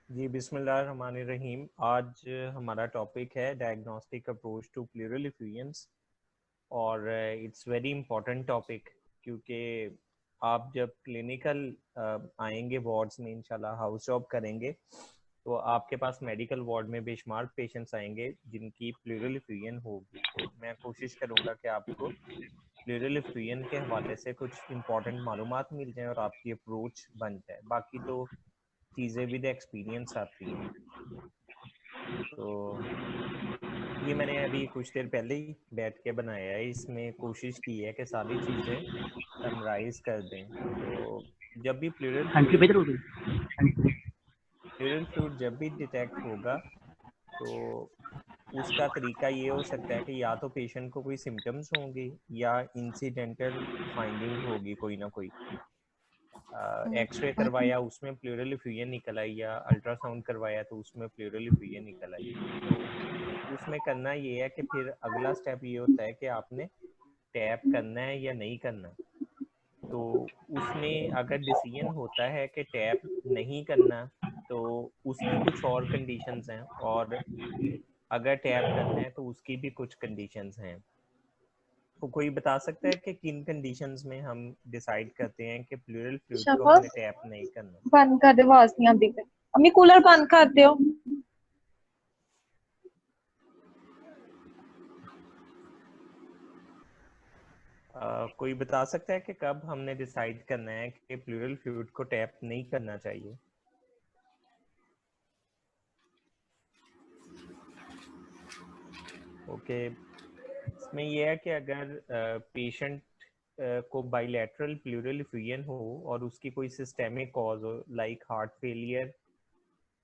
जी बिस्मिल्लाहिर्रहमानिर्रहीम। आज हमारा टॉपिक है डायग्नोस्टिक अप्रोच टू प्लूरल इफ्यूजन्स और इट्स वेरी इंपॉर्टेंट टॉपिक क्योंकि आप जब क्लिनिकल आएंगे वार्ड्स में इंशाल्लाह हाउस जॉब करेंगे तो आपके पास मेडिकल वार्ड में बेशुमार पेशेंट्स आएंगे जिनकी प्लूरल इफ्यूजन होगी। तो मैं कोशिश करूंगा कि आपको प्लूरल इफ्यूजन के हवाले से कुछ इंपॉर्टेंट मालूमात मिल जाए और आपकी अप्रोच बन जाए। बाकी तो चीज़ें विद एक्सपीरियंस आती हैं। तो ये मैंने अभी कुछ देर पहले ही बैठ के बनाया है, इसमें कोशिश की है कि सारी चीज़ें समराइज कर दें। तो जब भी प्लूरल फ्लूइड जब भी डिटेक्ट होगा तो उसका तरीका ये हो सकता है कि या तो पेशेंट को कोई सिम्टम्स होंगे या इंसिडेंटल फाइंडिंग होगी कोई ना कोई। एक्सरे करवाया उसमें प्लूरल इफ्यूजन निकल आई या अल्ट्रासाउंड करवाया तो उसमें प्लूरल इफ्यूजन निकल आई। तो उसमें करना ये है कि फिर अगला स्टेप ये होता है कि आपने टैप करना है या नहीं करना। तो उसमें अगर डिसीजन होता है कि टैप नहीं करना तो उसकी कुछ और कंडीशंस हैं और अगर टैप करना है तो उसकी भी कुछ कंडीशंस हैं। तो कोई बता सकता है कि किन कंडीशंस में हम डिसाइड करते हैं कि प्लूरल फ्लूइड को हमने शफक टैप नहीं करना। बंद कर दे, आवाज नहीं आती पे। अम्मी कूलर बंद कर दियो। कोई बता सकता है कि कब हमने डिसाइड करना है कि प्लूरल फ्लूइड को टैप नहीं करना चाहिए। ओके, इसमें यह है कि अगर पेशेंट को बाइलेटरल प्लूरल इफ्यूजन हो और उसकी कोई सिस्टेमिक कॉज हो like heart failure,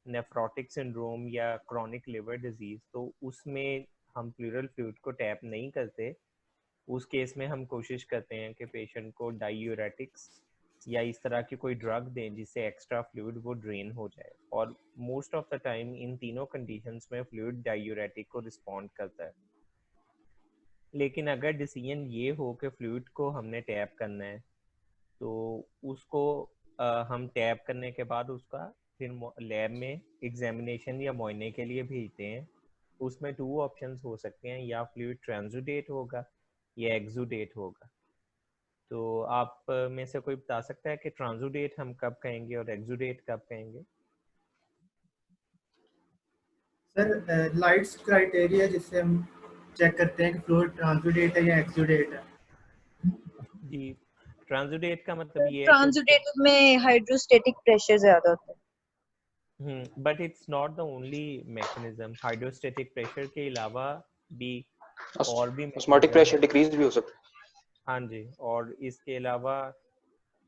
nephrotic syndrome या क्रॉनिक लिवर डिजीज, तो उसमें हम प्लूरल फ्लूइड को टैप नहीं करते। उस केस में हम कोशिश करते हैं कि पेशेंट को डायूरेटिक्स या इस तरह की कोई ड्रग दें जिससे एक्स्ट्रा फ्लूइड वो ड्रेन हो जाए। और most of the time in तीनों कंडीशंस में फ्लूइड डायूरेटिक को रिस्पॉन्ड करता है। लेकिन अगर डिसीजन ये हो कि फ्लूइड को हमने टैप करना है तो उसको हम टैप करने के बाद उसका फिर लैब में एग्जामिनेशन या मुआयने के लिए भेजते हैं। उसमें टू ऑप्शंस हो सकते हैं, या फ्लूइड ट्रांसुडेट होगा या एक्सुडेट होगा। तो आप में से कोई बता सकता है कि ट्रांसुडेट हम कब कहेंगे और एक्सुडेट कब कहेंगे? सर लाइट्स क्राइटेरिया जिससे हम चेक करते हैं कि फ्लूइड ट्रांसुडेट है या एक्सुडेट है। जी, ट्रांसुडेट का मतलब ये है कि ट्रांसुडेटिव में हाइड्रोस्टेटिक प्रेशर ज्यादा होता है। But it's not the only mechanism. Hydrostatic pressure के अलावा भी और भी ऑस्मोटिक मैकेनिज्म प्रेशर है। डिक्रीज भी हो सकता है। हाँ जी, और इसके अलावा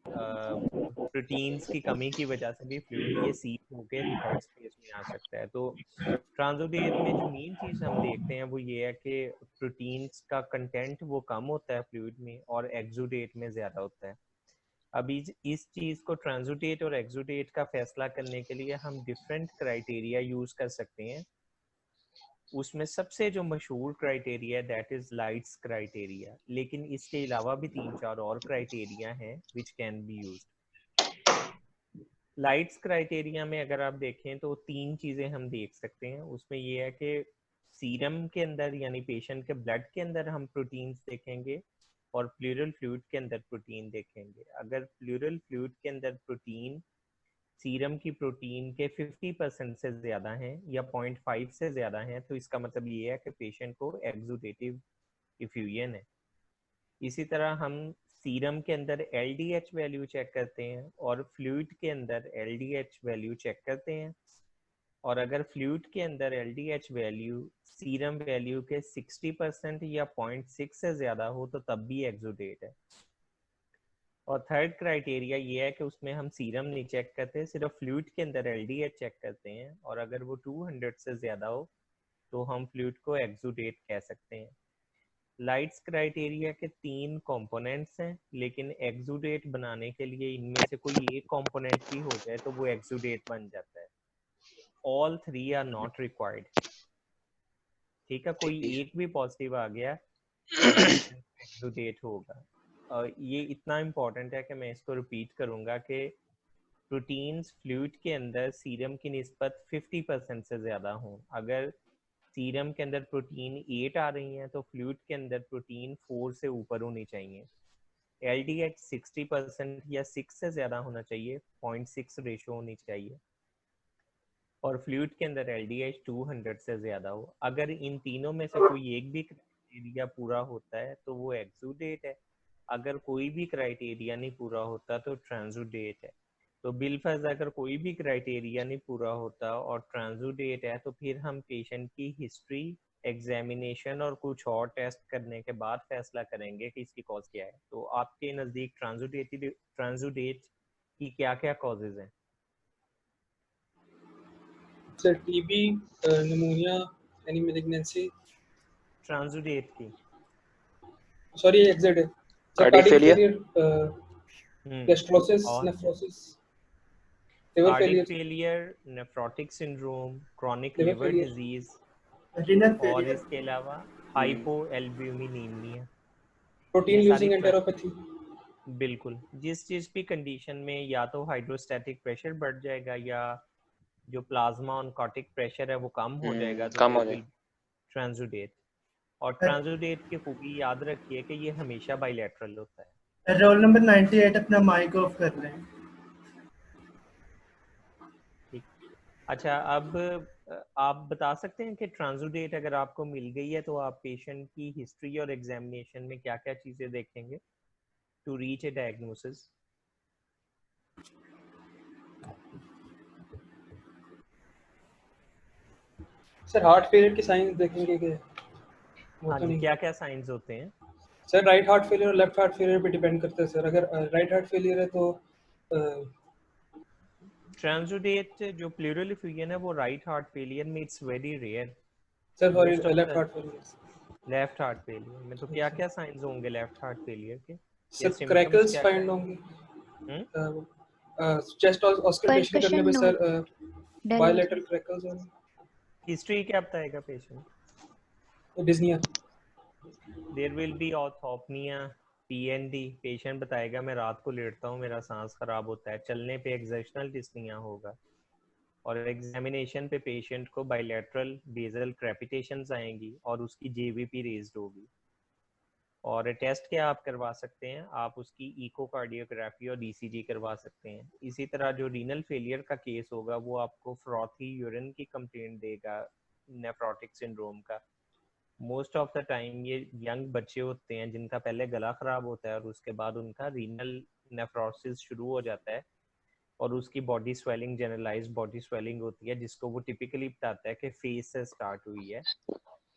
प्रोटीन्स की कमी की वजह से भी फ्लूइड ये सीप होकर थर्ड स्पेस में आ सकता है। तो ट्रांसुडेट में जो मेन चीज हम देखते हैं वो ये है कि प्रोटीन्स का कंटेंट वो कम होता है फ्लूइड में और एक्सुडेट में ज्यादा होता है। अभी इस चीज को ट्रांसुडेट और एक्सुडेट का फैसला करने के लिए हम डिफरेंट क्राइटेरिया यूज कर सकते हैं। उसमें सबसे जो मशहूर criteria that is lights criteria, लेकिन इसके अलावा भी 3-4 और क्राइटेरिया हैं which can be used. Lights criteria में अगर आप देखें तो तीन चीजें हम देख सकते हैं। उसमें यह है कि सीरम के अंदर यानी पेशेंट के ब्लड के अंदर हम प्रोटीन्स देखेंगे और प्लूरल फ्लूइड के अंदर प्रोटीन देखेंगे। अगर प्लूरल फ्लूइड के अंदर प्रोटीन सीरम की प्रोटीन के 50% से ज्यादा हैं या 0.5 से ज्यादा हैं तो इसका मतलब ये है कि पेशेंट को एक्सुडेटिव इफ्यूजन है। इसी तरह हम सीरम के अंदर एलडीएच वैल्यू चेक करते हैं और फ्लूइड के अंदर एलडीएच वैल्यू चेक करते हैं। और अगर फ्लूइड के अंदर एलडीएच वैल्यू सीरम वैल्यू के 60% या 0.6 से ज्यादा हो तो तब भी एक्सुडेट है। और थर्ड क्राइटेरिया ये है कि उसमें हम सीरम नहीं चेक करते, सिर्फ फ्लूइड के अंदर एलडीएच चेक करते हैं और अगर वो 200 से ज्यादा हो तो हम फ्लूइड को एक्सुडेट कह सकते हैं। लाइट्स क्राइटेरिया के 3 कंपोनेंट्स हैं, लेकिन एक्सुडेट बनाने के लिए इनमें से कोई एक कंपोनेंट भी हो जाए तो वो एक्सुडेट बन जाता है। All 3 are not required. ठीक है, कोई एक भी पॉजिटिव आ गया तो पेशेंट एक्सुडेट होगा। ये इतना इम्पोर्टेंट है कि मैं इसको रिपीट करूंगा कि प्रोटीन्स फ्लूइड के अंदर सीरम की निस्बत 50% से ज़्यादा हों। अगर सीरम के अंदर प्रोटीन 8 आ रही हैं तो फ्लूइड के अंदर प्रोटीन 4 से ऊपर होनी चाहिए। LDH 60% या 6 से ज़्यादा होना चाहिए, 0.6 रेशो होनी चाहिए, और फ्लूइड के अंदर LDH 200 से ज़्यादा हो। अगर इन तीनों में से कोई एक भी क्राइटेरिया पूरा होता है तो वो एक्सुडेट है, अगर कोई भी क्राइटेरिया नहीं पूरा होता तो ट्रांसुडेट है। तो बिलफर्ज अगर कोई भी क्राइटेरिया नहीं पूरा होता और ट्रांसुडेट है तो फिर हम पेशेंट की हिस्ट्री, एग्जामिनेशन और कुछ और टेस्ट करने के बाद फैसला करेंगे कि इसकी कॉज क्या है। तो आपके नज़दीक ट्रांसुडेट की क्या क्या कॉजेज हैं? Sir TB, pneumonia, any malignancy, transudate की सॉरी एग्जिट है sir, cardiac cardiac failure, failure, gastrosis, और nephrosis, liver cardiac failure, failure, nephrotic syndrome, chronic liver liver failure, disease, renal और फेलियर, इसके अलावा हाइपोएल्ब्यूमिनीमिया। प्रोटीन ये सारी लूजिंग एंटेरोपैथी। बिल्कुल, जिस चीज भी कंडीशन में या तो हाइड्रोस्टैटिक प्रेशर बढ़ जाएगा या जो प्लाज्मा ऑनकोटिक प्रेशर है वो कम हो जाएगा तो कम देयर हो जाए। Will transudate. और ट्रांसुडेट की खूबी याद रखिए कि ये हमेशा बाइलेटरल होता है। रोल नंबर 98 अपना माइक ऑफ कर लें। ठीक। अच्छा, अब आप बता सकते हैं कि ट्रांसुडेट अगर आपको मिल गई है तो आप पेशेंट की हिस्ट्री और एग्जामिनेशन में क्या क्या चीजें देखेंगे to reach a diagnosis? Sir heart failure के साइंस देखेंगे कि वो हाँ तो जी, नहीं। क्या क्या साइंस होते हैं? सर राइट हार्ट फेलियर और लेफ्ट हार्ट फेलियर पे डिपेंड करता है सर। अगर राइट हार्ट फेलियर है तो ट्रांसुडेट जो प्लूरल एफ्यूजन है वो राइट हार्ट फेलियर में it's very rare. Sir sorry most of left the heart failure. Left heart failure में तो क्या क्या साइंस होंगे लेफ्ट हार्ट फेलियर के, या सर सिम्टम्स क्रैकल्स क्या क्या फाइंड हैं? होंगे, चेस्ट ऑस्कल्टेशन करने पे सर बायलैटरल क्रैकल्स होंगे, हिस्ट्री क्या बताएगा patient? Dyspnoea, there will be orthopnoea, PND। Patient बताएगा मैं रात को लेटता हूँ मेरा सांस खराब होता है, चलने पे एक्सर्शनल डिस्निया होगा, और एग्जामिनेशन पे पेशेंट को बायलैटरल बेसल क्रेपिटेशंस आएंगी और उसकी JVP रेज्ड होगी। और टेस्ट क्या आप करवा सकते हैं, आप उसकी इकोकार्डियोग्राफी और ECG करवा सकते हैं। इसी तरह जो रीनल फेलियर का केस होगा वो आपको फ्रॉथी यूरिन की कंप्लेंट देगा, नेफ्रोटिक सिंड्रोम का। मोस्ट ऑफ द टाइम ये यंग बच्चे होते हैं जिनका पहले गला खराब होता है और उसके बाद उनका रीनल नेफ्रोसिस शुरू हो जाता है और उसकी body swelling, generalised body swelling होती है जिसको वो टिपिकली बताता है कि फेस से स्टार्ट हुई है।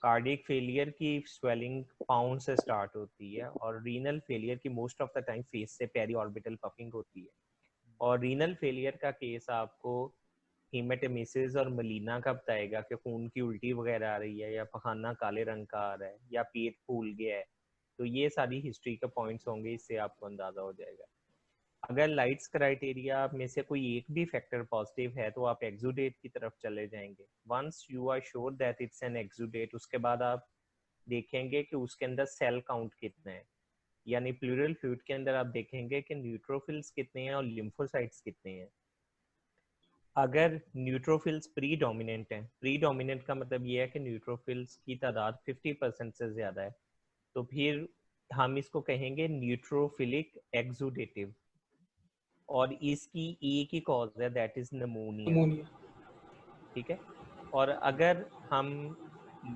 कार्डियक फेलियर की स्वेलिंग पाउंड से स्टार्ट होती है और रीनल फेलियर की most of the time face से पेरी ऑर्बिटल पफिंग होती है। और रीनल फेलियर का केस आपको हीमेटेमेसिस और मलीना का बताएगा कि खून की उल्टी वगैरह आ रही है या पखाना काले रंग का आ रहा है या पेट फूल गया है। तो ये सारी हिस्ट्री के पॉइंट्स होंगे, इससे आपको अंदाजा हो जाएगा। अगर लाइट्स क्राइटेरिया में से कोई एक भी फैक्टर पॉजिटिव है तो आप एक्सुडेट की तरफ चले जाएंगे। Once you are sure that it's an exudate, उसके बाद आप देखेंगे कि उसके अंदर सेल काउंट कितना है, यानी प्लूरल फ्लूइड के अंदर आप देखेंगे कि न्यूट्रोफिल्स कितने हैं और लिम्फोसाइट्स कितने हैं। अगर न्यूट्रोफिल्स प्री डोमिनेंट हैं, प्री डोमिनेंट का मतलब ये है कि न्यूट्रोफिल्स की तादाद 50% से ज़्यादा है, तो फिर हम इसको कहेंगे न्यूट्रोफिलिक एक्सुडेटिव, और इसकी एक ही कॉज है दैट इज निमोनिया। निमोनिया। ठीक है। और अगर हम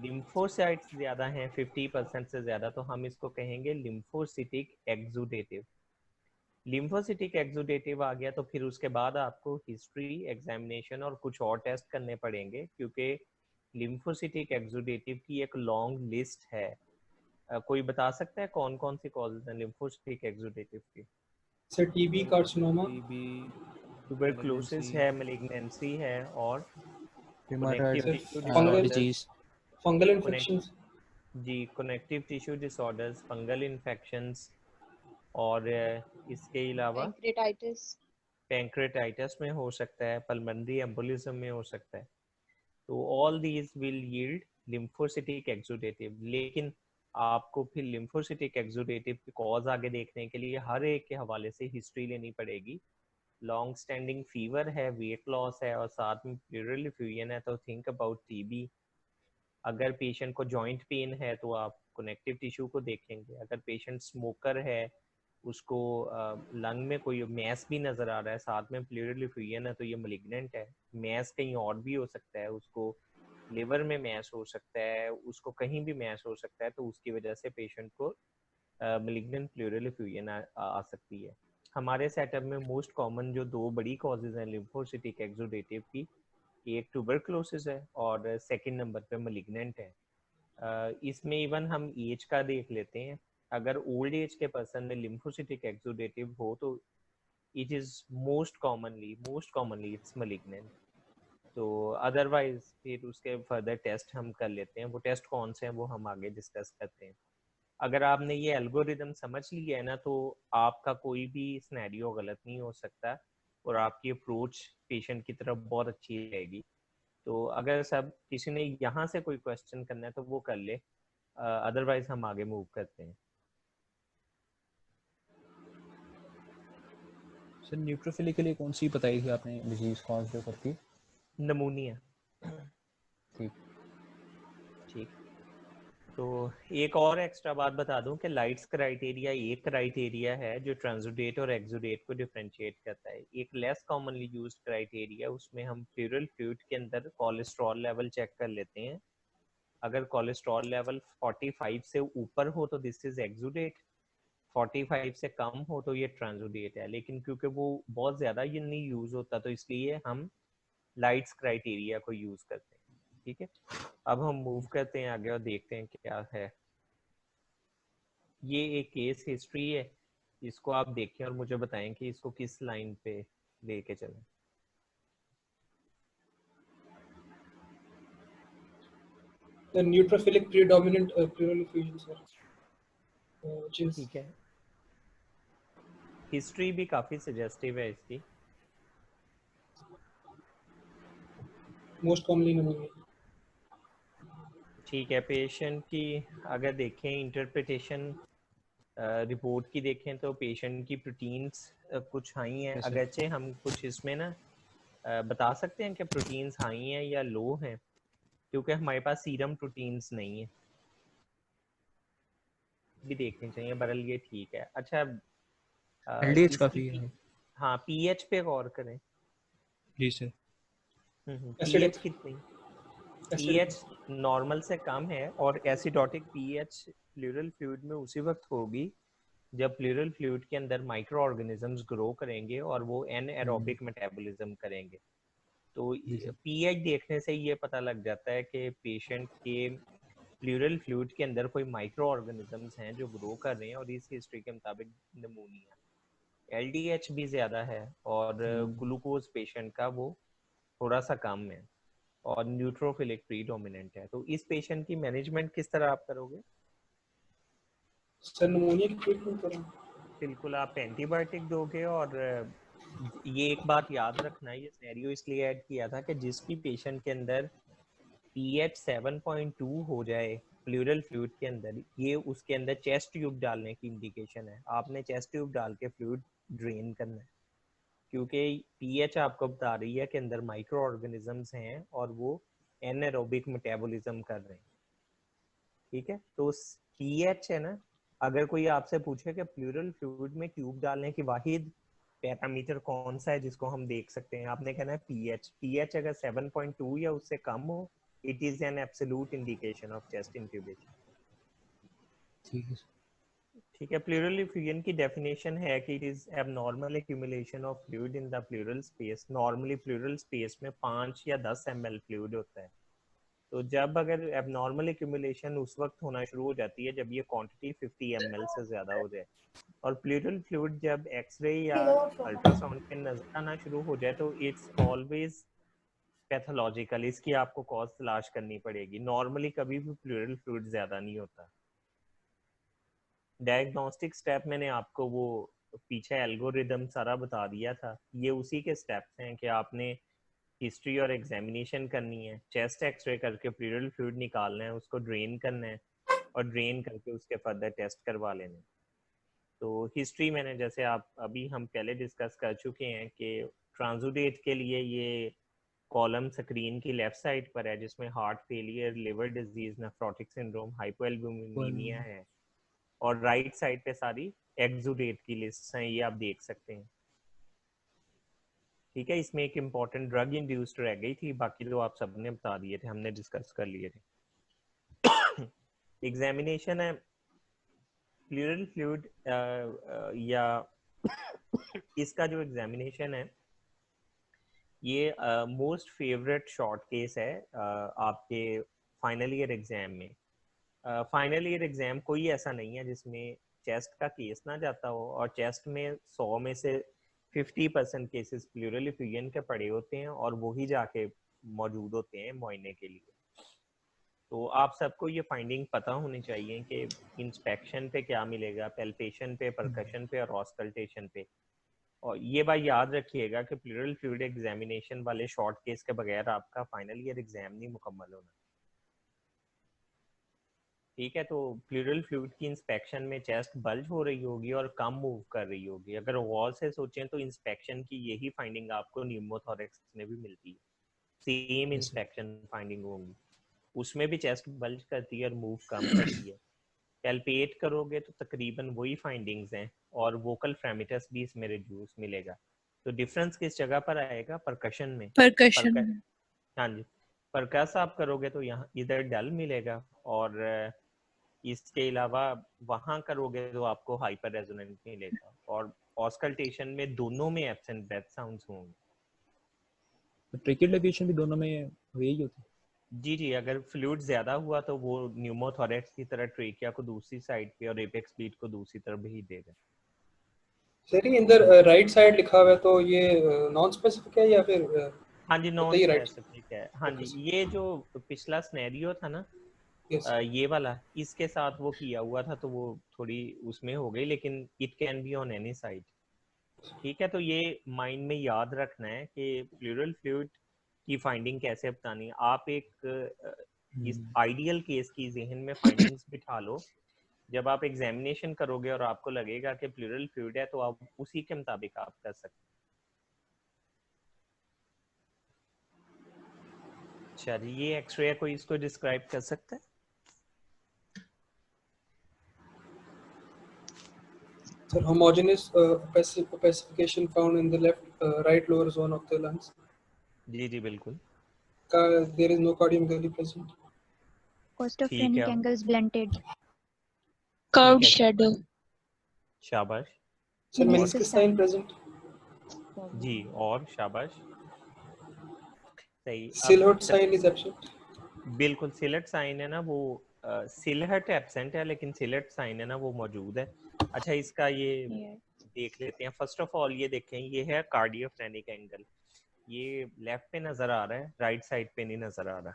लिम्फोसाइट्स ज्यादा हैं 50% से ज्यादा तो हम इसको कहेंगे लिम्फोसिटिक एक्सुडेटिव। लिम्फोसिटिक एक्सुडेटिव आ गया तो फिर उसके बाद आपको हिस्ट्री, एग्जामिनेशन और कुछ और टेस्ट करने पड़ेंगे क्योंकि लिम्फोसिटिक एक्सुडेटिव की एक लॉन्ग लिस्ट है। कोई बता सकता है कौन कौन सी कॉजेज हैं लिम्फोसिटिक एक्सुडेटिव की? सर टीबी, कार्सिनोमा, ट्यूबरकुलोसिस है, मैलिग्नेंसी है, और haemorrhoid connective tissue fungal disorders. Fungal infections, जी, connective tissue disorders, fungal infections, और इसके अलावा पैंक्रेटाइटिस। पैंक्रेटाइटिस में हो सकता है, पल्मोनरी एम्बोलिज्म में हो सकता है। तो all these will yield lymphocytic exudative. लेकिन आपको फिर लिम्फोसिटिक एक्सुडेटिव की कॉज आगे देखने के लिए हर एक के हवाले से हिस्ट्री लेनी पड़ेगी। लॉन्ग स्टैंडिंग फीवर है, वेट लॉस है और साथ में प्लूरल एफ्यूजन है तो थिंक अबाउट टीबी। अगर पेशेंट को जॉइंट पेन है तो आप कनेक्टिव टिश्यू को देखेंगे। अगर पेशेंट स्मोकर है, उसको लंग में कोई मैस भी नज़र आ रहा है, साथ में प्लूरल एफ्यूजन है, तो ये मलिग्नेंट है। मैस कहीं और भी हो सकता है, उसको लिवर में मैस हो सकता है, उसको कहीं भी मैस हो सकता है, तो उसकी वजह से पेशेंट को मलिग्नेंट प्लूरल एफ्यूजन आ सकती है। हमारे सेटअप में मोस्ट कॉमन जो दो बड़ी कॉजेज हैं लिम्फोसिटिक एक्सुडेटिव की, एक ट्यूबरक्लोसिस है और सेकंड नंबर पे मलिग्नेंट है। इसमें इवन हम एज का देख लेते हैं। अगर ओल्ड एज के पर्सन में लिम्फोसिटिक एक्सुडेटिव हो तो it is most commonly it's malignant. तो अदरवाइज फिर उसके फर्दर टेस्ट हम कर लेते हैं। वो टेस्ट कौन से हैं वो हम आगे डिस्कस करते हैं। अगर आपने ये एल्गोरिदम समझ लिया है ना, तो आपका कोई भी सिनेरियो गलत नहीं हो सकता और आपकी अप्रोच पेशेंट की तरफ बहुत अच्छी रहेगी। तो अगर सब किसी ने यहाँ से कोई क्वेश्चन करना है तो वो कर ले, अदरवाइज हम आगे मूव करते हैं। सर न्यूट्रोफिलिक के लिए कौन सी बताई थी आपने डिजीज कॉज जो करती है? नमूनिया। ठीक। ठीक। तो एक और एक्स्ट्रा बात बता दूं कि लाइट्स क्राइटेरिया एक क्राइटेरिया है जो ट्रांसुडेट और एक्सुडेट को डिफरेंशिएट करता है। एक लेस कॉमनली यूज्ड क्राइटेरिया, उसमें हम प्लूरल फ्लूइड के अंदर कोलेस्ट्रॉल लेवल चेक कर लेते हैं। अगर कोलेस्ट्रॉल लेवल 45 से ऊपर हो तो दिस इज एक्सुडेट, 45 से कम हो तो ये ट्रांसुडेट है। लेकिन क्योंकि वो बहुत ज़्यादा ये नहीं यूज़ होता तो इसलिए हम लाइट्स क्राइटेरिया को यूज़ करते हैं। ठीक है, अब हम मूव करते हैं आगे और देखते हैं क्या है। ये एक केस हिस्ट्री है, इसको आप देखें और मुझे बताएं कि इसको किस लाइन पे लेके चलें। The neutrophilic predominant pleural effusion, sir. Which is ठीक है, हिस्ट्री भी काफ़ी सजेस्टिव है इसकी। most commonly pneumonia. ठीक है, पेशेंट की अगर देखें इंटरप्रिटेशन रिपोर्ट की देखें तो पेशेंट की प्रोटीन्स कुछ हाई हैं। Yes, sir. अगरचे हम कुछ इसमें ना बता सकते हैं कि प्रोटीन्स हाई हैं या लो हैं, क्योंकि हमारे पास सीरम प्रोटीन्स नहीं है, भी देखनी चाहिए। बहरहाल ये ठीक है। अच्छा, एलडीएच इसकी काफी है। हाँ पीएच पे गौर करें। जी सर। PH Acidic. कितनी? Acidic. पीएच नॉर्मल से कम है और एसिडोटिक पीएच प्लूरल फ्लूइड में उसी वक्त होगी जब प्लूरल फ्लूइड के अंदर माइक्रो ऑर्गेनिजम्स ग्रो करेंगे और वो एनएरोबिक मेटाबॉलिज्म करेंगे। तो जी सर। पीएच देखने से ये पता लग जाता है कि पेशेंट के प्लूरल फ्लूइड के अंदर कोई माइक्रो ऑर्गेनिजम्स हैं जो ग्रो कर रहे हैं, और इस हिस्ट्री के मुताबिक निमोनिया। एलडीएच भी ज़्यादा है और ग्लूकोज पेशेंट का वो थोड़ा सा कम है और न्यूट्रोफिलिक प्रीडोमिनेंट है। तो इस पेशेंट की मैनेजमेंट किस तरह आप करोगे? Sir, pneumonia की treatment करें. बिल्कुल, आप एंटीबायोटिक दोगे। और ये एक बात याद रखना, ये सिनेरियो इसलिए ऐड किया था कि जिस भी पेशेंट के अंदर पीएच 7.2 हो जाए प्लूरल फ्लूइड के अंदर, ये उसके अंदर चेस्ट ट्यूब डालने की इंडिकेशन है। आपने चेस्ट ट्यूब डाल के फ्लूइड ड्रेन करना है, क्योंकि पीएच आपको बता रही है कि अंदर माइक्रो ऑर्गेनिजम्स हैं और वो एनारोबिक मेटाबॉलिज्म कर रहे हैं। ठीक है, तो पीएच है ना, अगर कोई आपसे पूछे कि प्लूरल फ्लूइड में ट्यूब डालने की वाहिद पैरामीटर कौन सा है जिसको हम देख सकते हैं, आपने कहना है पीएच। पीएच अगर 7.2 या उससे कम हो, it is an absolute indication of chest intubation. ठीक है। ठीक है, प्लूरल एफ्यूजन की डेफिनेशन है कि it is abnormal accumulation of fluid in the plural space. Normally plural space में 5 या 10 ml फ्लूइड होता है। तो जब अगर एबनॉर्मल एक्यूमुलेशन उस वक्त होना शुरू हो जाती है जब ये क्वांटिटी 50 ml से ज़्यादा हो जाए, और प्लूरल फ्लूइड जब एक्सरे या अल्ट्रासाउंड पे नजर आना शुरू हो जाए तो इट्स ऑलवेज पैथोलॉजिकल। इसकी आपको कॉज तलाश करनी पड़ेगी। नॉर्मली कभी भी प्लूरल फ्लूइड ज़्यादा नहीं होता। डायग्नोस्टिक स्टेप मैंने आपको वो पीछे एल्गोरिदम सारा बता दिया था, ये उसी के स्टेप्स हैं कि आपने हिस्ट्री और एग्जामिनेशन करनी है, चेस्ट एक्सरे करके प्लूरल फ्लूइड निकालना है, उसको ड्रेन करना है और ड्रेन करके उसके फर्दर टेस्ट करवा लेने। तो हिस्ट्री मैंने जैसे आप अभी हम पहले डिस्कस कर चुके हैं कि ट्रांसुडेट के लिए ये कॉलम स्क्रीन की लेफ्ट साइड पर है जिसमें heart failure, liver disease, nephrotic syndrome, hypoalbuminaemia है, और राइट साइड पे सारी एक्सुडेट की लिस्ट हैं, ये आप देख सकते हैं। ठीक है, इसमें एक इम्पॉर्टेंट ड्रग इंड्यूस्ड रह गई थी, बाकी तो आप सबने बता दिए थे, हमने डिस्कस कर लिए थे। एग्जामिनेशन है प्लूरल फ्लूइड या इसका जो एग्जामिनेशन है ये मोस्ट फेवरेट शॉर्ट केस है आपके फाइनल ईयर एग्जाम में। फाइनल ईयर एग्जाम कोई ऐसा नहीं है जिसमें चेस्ट का केस ना जाता हो, और चेस्ट में 100 में से 50% केसेस प्लूरल एफ्यूजन के पड़े होते हैं और वही जाके मौजूद होते हैं मुआयने के लिए। तो आप सबको ये फाइंडिंग पता होनी चाहिए कि इंस्पेक्शन पे क्या मिलेगा, पैल्पेशन पे, परकशन पे और ऑस्कल्टेशन पे। और ये बात याद रखिएगा कि प्लूरल फ्लूइड एग्जामिनेशन वाले शॉर्ट केस के बगैर आपका फाइनल ईयर एग्जाम नहीं मुकम्मल होना। ठीक है, तो प्लूरल फ्लूइड की इंस्पेक्शन में चेस्ट बल्ज हो रही होगी और कम मूव कर रही होगी। अगर वॉल से सोचें तो इंस्पेक्शन की यही फाइंडिंग आपको न्यूमोथोरेक्स में भी मिलती है, सेम इंस्पेक्शन फाइंडिंग होगी, उसमें भी चेस्ट बल्ज करती है और मूव कम करती है। पैल्पेट करोगे तो तकरीबन वही फाइंडिंग्स हैं, और वोकल फ्रेमिटस भी इसमें रिड्यूस मिलेगा। तो डिफरेंस किस जगह पर आएगा? परकशन में। परकशन। हाँ जी, परकस आप करोगे तो यहाँ इधर डल मिलेगा, और इसके अलावा वहां करोगे तो आपको हाइपर रेजोनेंट मिलेगा, और ऑस्कल्टेशन में दोनों में एब्सेंट ब्रेथ साउंड्स होंगे। ट्रिकेट लोकेशन भी दोनों में यही होती है? जी जी, अगर फ्लूइड ज्यादा हुआ तो वो न्यूमोथोरेक्स की तरह ट्रेकिया को दूसरी साइड पे और एपेक्स बीट को दूसरी तरफ भेज देगा। सर ये इधर राइट साइड लिखा हुआ है, तो ये नॉन स्पेसिफिक है या फिर हाँ जी, नॉन बताइए राइट? स्पेसिफिक है। हाँ जी, ये जो पिछला सिनेरियो था ना, यस ये वाला इसके साथ वो किया हुआ था, तो वो थोड़ी उसमें हो गई, लेकिन it can be on any side. ठीक है, तो ये माइंड में याद रखना है कि प्लूरल फ्लूइड की फाइंडिंग कैसे बतानी है। आप एक इस आइडियल केस की जहन में फाइंडिंग्स बिठा लो, जब आप एग्जामिनेशन करोगे और आपको लगेगा कि प्लूरल फ्लूइड है तो आप उसी के मुताबिक आप कर सकते हैं। चलिए, ये एक्सरे है, कोई इसको डिस्क्राइब कर सकता है? Sir, homogeneous opacification found in the left right lower zone of the lungs. जी जी बिल्कुल There is no cardiomegaly present. ठीक है, Costophrenic angles blunted. curved shadow. शाबाश। Sir, Meniscus meniscus sign present. जी, और शाबाश, सही। Silhouette sign is absent. बिल्कुल, slate sign है ना वो, सिलहट एब्सेंट है लेकिन सिलेट साइन है ना वो मौजूद है। अच्छा, इसका ये देख लेते हैं। फर्स्ट ऑफ ऑल ये देखें, ये है कार्डियोफ्रेनिक एंगल, ये लेफ्ट पे नजर आ रहा है, राइट साइड पे नहीं नजर आ रहा।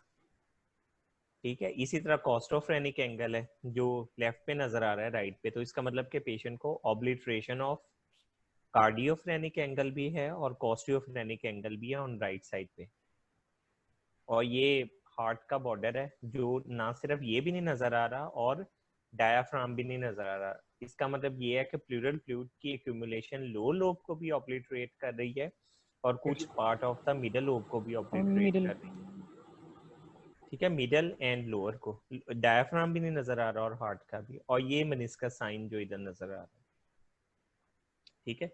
ठीक है, इसी तरह कॉस्टोफ्रेनिक एंगल है जो लेफ्ट पे नजर आ रहा है, राइट पे, तो इसका मतलब कि पेशेंट को ऑब्लिटरेशन ऑफ कार्डियोफ्रेनिक एंगल भी है और कॉस्टियोफ्रेनिक एंगल भी है ऑन राइट साइड पे। और ये हार्ट का बॉर्डर है जो ना सिर्फ ये भी नहीं नजर आ रहा और डायाफ्राम भी नहीं नजर आ रहा। इसका मतलब ये है कि प्लूरल फ्लूइड की एक्यूमुलेशन लो लोब को भी ऑब्लिटरेट कर रही है और कुछ part of the middle lobe को भी ऑब्लिटरेट कर रही है। ठीक है, मिडल एंड लोअर को, डायाफ्राम भी नहीं नजर आ रहा और हार्ट का भी, और ये मेनिस्कस साइन जो इधर नजर आ रहा है। ठीक है,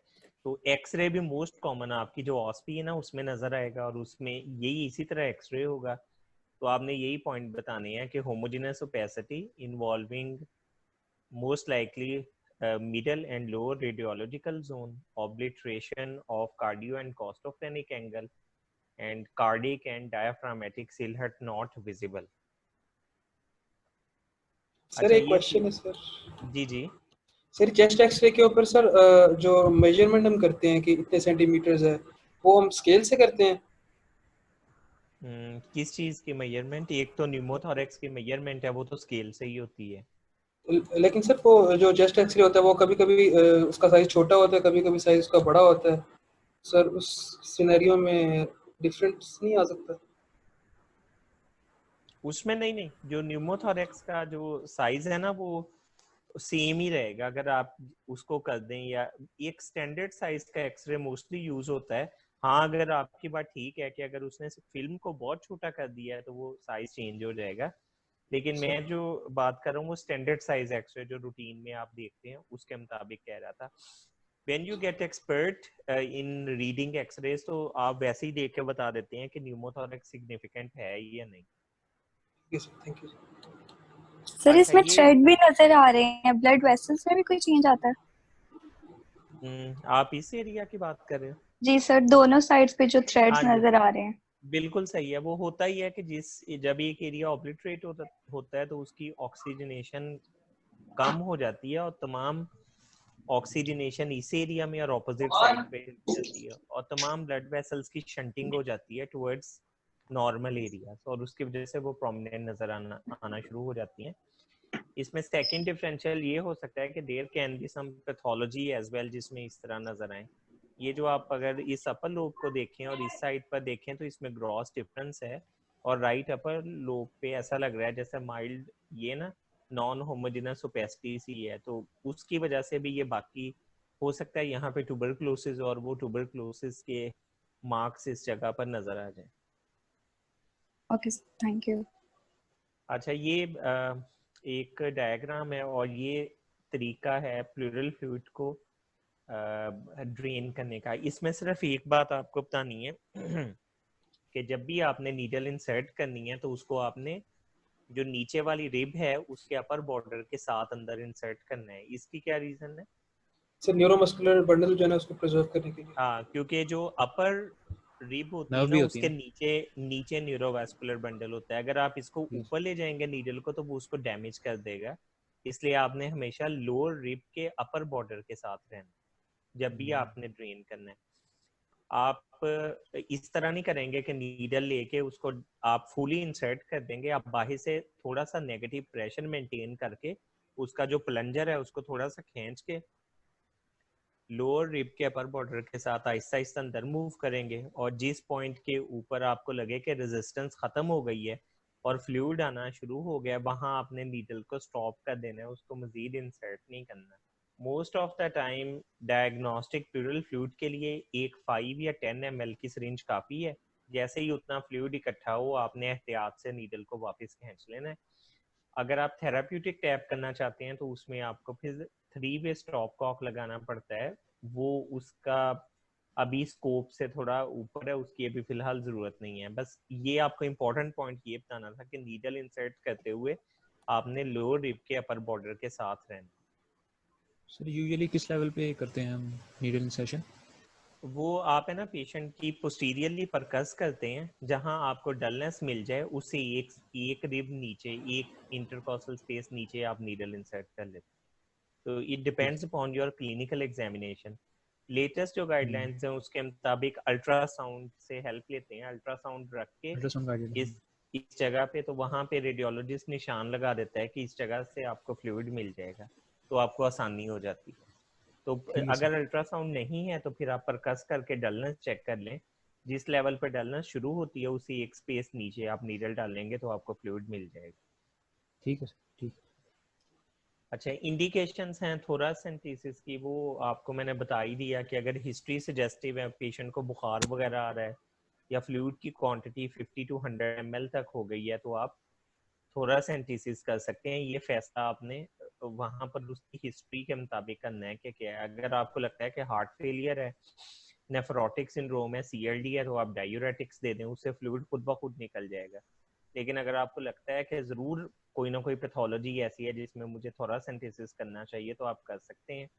तो एक्सरे भी मोस्ट कॉमन आपकी जो ऑस्पी है ना उसमें नजर आएगा, और उसमें यही इसी तरह एक्सरे होगा। तो आपने यही पॉइंट बताने हैं कि homogeneous opacity involving most likely middle and lower radiological zone, obliteration of cardio and costophrenic angle, and cardiac and diaphragmatic silhouette not visible. Sir एक क्वेश्चन है सर। जी जी सर, चेस्ट एक्सरे के ऊपर सर जो measurement हम करते हैं कि इतने सेंटीमीटर्स है, वो हम स्केल से करते हैं? किस चीज की मेजरमेंट? एक तो न्यूमोथोरेक्स की मेजरमेंट है, वो तो स्केल से ही होती है। लेकिन सर वो जो चेस्ट एक्सरे होता है वो कभी कभी उसका साइज छोटा होता है, कभी कभी साइज उसका बड़ा होता है। सर उस सिनेरियो में डिफरेंस नहीं आ सकता? उसमें नहीं, जो न्यूमोथोरेक्स का जो साइज है ना वो सेम ही रहेगा अगर आप उसको कर दें, या एक स्टैंडर्ड साइज का एक्सरे मोस्टली यूज होता है। हाँ, अगर आपकी बात ठीक है कि अगर उसने फिल्म को बहुत छोटा कर दिया है तो वो साइज चेंज हो जाएगा, लेकिन मैं जो बात कर रहा हूँ वो स्टैंडर्ड साइज एक्सरे जो रूटीन में आप देखते हैं उसके मुताबिक कह रहा था। When you get expert in reading X-rays तो आप वैसे ही देख के बता देते हैं कि न्यूमोथोरेक्स सिग्निफिकेंट है या नहीं। Yes thank you. सर अच्छा, इसमें ये थ्रेड भी नजर आ रहे हैं, ब्लड वेसल्स में भी कोई चेंज आता है? आप इस एरिया की बात कर रहे हो? जी सर, दोनों साइड्स पे जो थ्रेड्स हाँ जी, नजर आ रहे हैं। बिल्कुल सही है। वो होता ही है कि जब एक एरिया ऑब्लिटरेट होता है तो उसकी ऑक्सीजनेशन कम हो जाती है और तमाम ऑक्सीजनेशन इस एरिया में और ऑपोजिट साइड पे जाती है और तमाम ब्लड वेसल्स की शंटिंग हो जाती है टुवर्ड्स नॉर्मल एरिया, और उसकी वजह से वो प्रोमिनेंट नजर आना शुरू हो जाती हैं। इसमें सेकंड डिफरेंशियल ये हो सकता है कि there can be some pathology as well जिसमें इस तरह नजर आए। ये जो आप अगर इस अपर लोब को देखें और इस साइड पर देखें तो इसमें ग्रॉस डिफरेंस है, और राइट अपर लोब पे ऐसा लग रहा है जैसे माइल्ड ये ना नॉन होमोजेनस ओपेसिटी सी है, तो उसकी वजह से भी ये बाकी हो सकता है यहाँ पे ट्यूबरक्लोसिस और वो ट्यूबरक्लोसिस के मार्क्स इस जगह पर नजर आ जाए। Okay thank you. अच्छा, ये एक डायग्राम है और ये तरीका है प्लूरल फ्लूइड को ड्रेन करने का। इसमें सिर्फ एक बात आपको बतानी है कि जब भी आपने नीडल इंसर्ट करनी है तो उसको आपने जो नीचे वाली रिब है उसके अपर बॉर्डर के साथ अंदर इंसर्ट करना है। इसकी क्या रीजन है? सर न्यूरोमस्कुलर बंडल जो है ना उसको प्रिजर्व करने के लिए। हाँ, क्योंकि जो अपर रिब होती है नर्व ना भी होती उसके है ना। नीचे न्यूरोवास्कुलर बंडल होता है। अगर आप इसको ऊपर ले जाएंगे नीडल को तो वो उसको डैमेज कर देगा, इसलिए आपने हमेशा लोअर रिब के अपर बॉर्डर के साथ रहना जब भी आपने ड्रेन करना है। आप इस तरह नहीं करेंगे कि नीडल लेके उसको आप फुली इंसर्ट कर देंगे। आप बाहर से थोड़ा सा नेगेटिव प्रेशर मेंटेन करके उसका जो प्लंजर है उसको थोड़ा सा खींच के लोअर रिब के अपर बॉर्डर के साथ आहिस्ता आहिस्ता अंदर मूव करेंगे, और जिस पॉइंट के ऊपर आपको लगे कि रेजिस्टेंस खत्म हो गई है और फ्लूइड आना शुरू हो गया, वहां आपने नीडल को स्टॉप कर देना है, उसको मजीद इंसर्ट नहीं करना। Most of the time diagnostic pleural fluid के लिए एक 5 या 10 ml की सिरिंज काफ़ी है। जैसे ही उतना फ्लूइड इकट्ठा हो आपने एहतियात से नीडल को वापस खींच लेना है। अगर आप थेराप्यूटिक टैप करना चाहते हैं तो उसमें आपको फिर 3-वे स्टॉप कॉक लगाना पड़ता है। वो उसका अभी स्कोप से थोड़ा ऊपर है, उसकी अभी फिलहाल जरूरत नहीं है। बस ये आपको इम्पोर्टेंट पॉइंट ये बताना था कि नीडल इंसर्ट करते हुए आपने लोअर रिब के अपर बॉर्डर के साथ रहना। सर यूजुअली किस लेवल पे करते हैं हम नीडल इंसर्शन? वो आप है ना पेशेंट की पोस्टीरियरली परकस करते हैं, जहां आपको डलनेस मिल जाए उससे एक रिब नीचे, एक इंटरकॉस्टल स्पेस नीचे आप नीडल इंसर्ट कर लेते हैं। तो it depends upon your clinical examination. Latest जो गाइडलाइंस हैं उसके मुताबिक अल्ट्रासाउंड से हेल्प लेते हैं। अल्ट्रासाउंड रख के अल्ट्रासाउंड गाइडेड। इस जगह पे, तो वहां पे रेडियोलॉजिस्ट निशान लगा देता है कि इस जगह से आपको फ्लूइड मिल जाएगा, तो आपको आसानी हो जाती है। तो ठीक है अगर सर। अल्ट्रासाउंड नहीं है तो फिर आप परकस करके डलनेस चेक कर लें। जिस लेवल पर डलनेस शुरू होती है उसी एक स्पेस नीचे आप नीडल डालेंगे तो आपको फ्लूइड मिल जाएगा। ठीक है सर, ठीक। अच्छा, इंडिकेशंस हैं थोरासेंटिसिस की, वो आपको मैंने बता ही दिया कि अगर हिस्ट्री सजेस्टिव है, पेशेंट को बुखार वगैरह आ रहा है या फ्लूइड की क्वांटिटी 50 to 100 ml तक हो गई है तो आप थोरासेंटिसिस कर सकते हैं। ये फैसला आपने वहां पर उसकी हिस्ट्री के मुताबिक करना है कि क्या है। अगर आपको लगता है कि हार्ट फेलियर है, नेफ्रोटिक सिंड्रोम है, सीएलडी है, तो आप डायूरेटिक्स दे दें, उससे फ्लूइड खुद ब खुद निकल जाएगा। लेकिन अगर आपको लगता है कि जरूर कोई ना कोई पैथोलॉजी ऐसी है जिसमें मुझे थोरासेंटिसिस करना चाहिए तो आप कर सकते हैं।